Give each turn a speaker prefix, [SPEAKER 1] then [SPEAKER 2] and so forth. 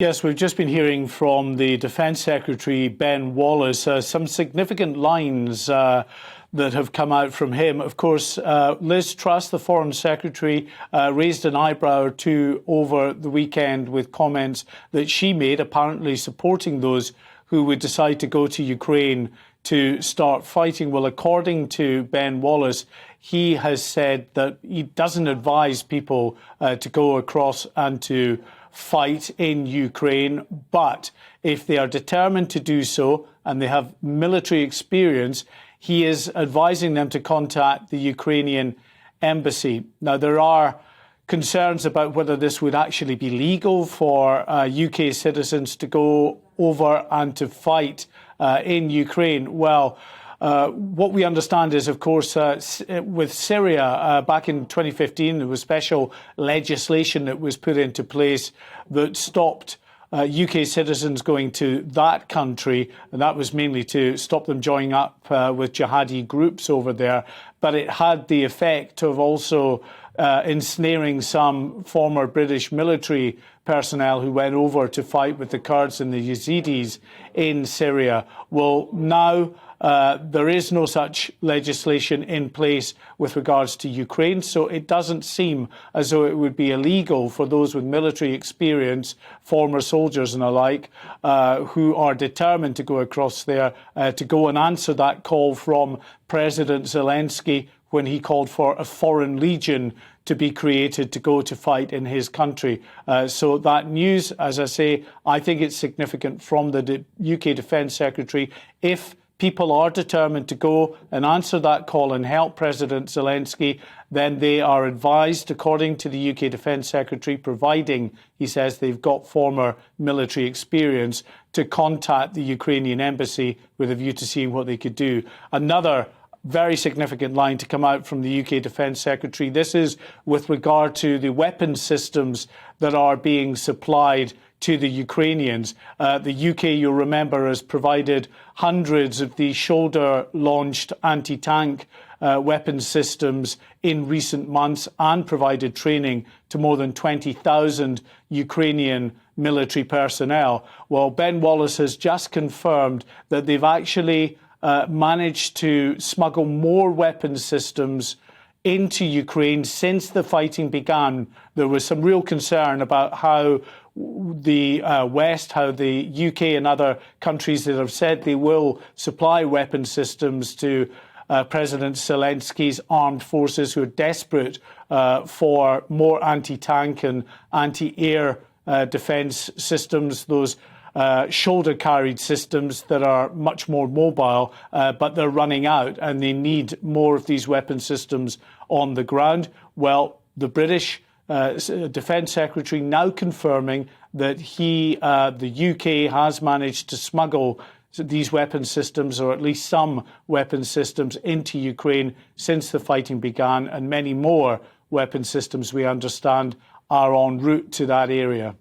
[SPEAKER 1] Yes, we've just been hearing from the Defence Secretary, Ben Wallace, some significant lines that have come out from him. Of course, Liz Truss, the Foreign Secretary, raised an eyebrow or two over the weekend with comments that she made, apparently supporting those who would decide to go to Ukraine to start fighting. Well, according to Ben Wallace, he has said that he doesn't advise people to go across and to fight in Ukraine, but if they are determined to do so and they have military experience, he is advising them to contact the Ukrainian embassy. Now, there are concerns about whether this would actually be legal for UK citizens to go over and to fight in Ukraine. Well, what we understand is, of course, with Syria, back in 2015, there was special legislation that was put into place that stopped UK citizens going to that country, and that was mainly to stop them joining up with jihadi groups over there. But it had the effect of also ensnaring some former British military personnel who went over to fight with the Kurds and the Yazidis in Syria. Well, now there is no such legislation in place with regards to Ukraine, so it doesn't seem as though it would be illegal for those with military experience, former soldiers and the like, who are determined to go across there, to go and answer that call from President Zelensky when he called for a foreign legion to be created to go to fight in his country. So that news, as I say, I think it's significant from the UK Defence Secretary. If people are determined to go and answer that call and help President Zelensky, then they are advised, according to the UK Defence Secretary, providing, he says, they've got former military experience, to contact the Ukrainian embassy with a view to seeing what they could do. Another very significant line to come out from the UK Defence Secretary. This is with regard to the weapons systems that are being supplied to the Ukrainians. The UK, you'll remember, has provided hundreds of these shoulder-launched anti-tank weapons systems in recent months and provided training to more than 20,000 Ukrainian military personnel. Well, Ben Wallace has just confirmed that they've actually managed to smuggle more weapons systems into Ukraine since the fighting began. There was some real concern about how the West, how the UK and other countries that have said they will supply weapons systems to President Zelensky's armed forces, who are desperate for more anti-tank and anti-air defence systems, those shoulder-carried systems that are much more mobile, but they're running out and they need more of these weapon systems on the ground. Well, the British Defence Secretary now confirming that the UK has managed to smuggle these weapon systems, or at least some weapon systems, into Ukraine since the fighting began, and many more weapon systems, we understand, are en route to that area.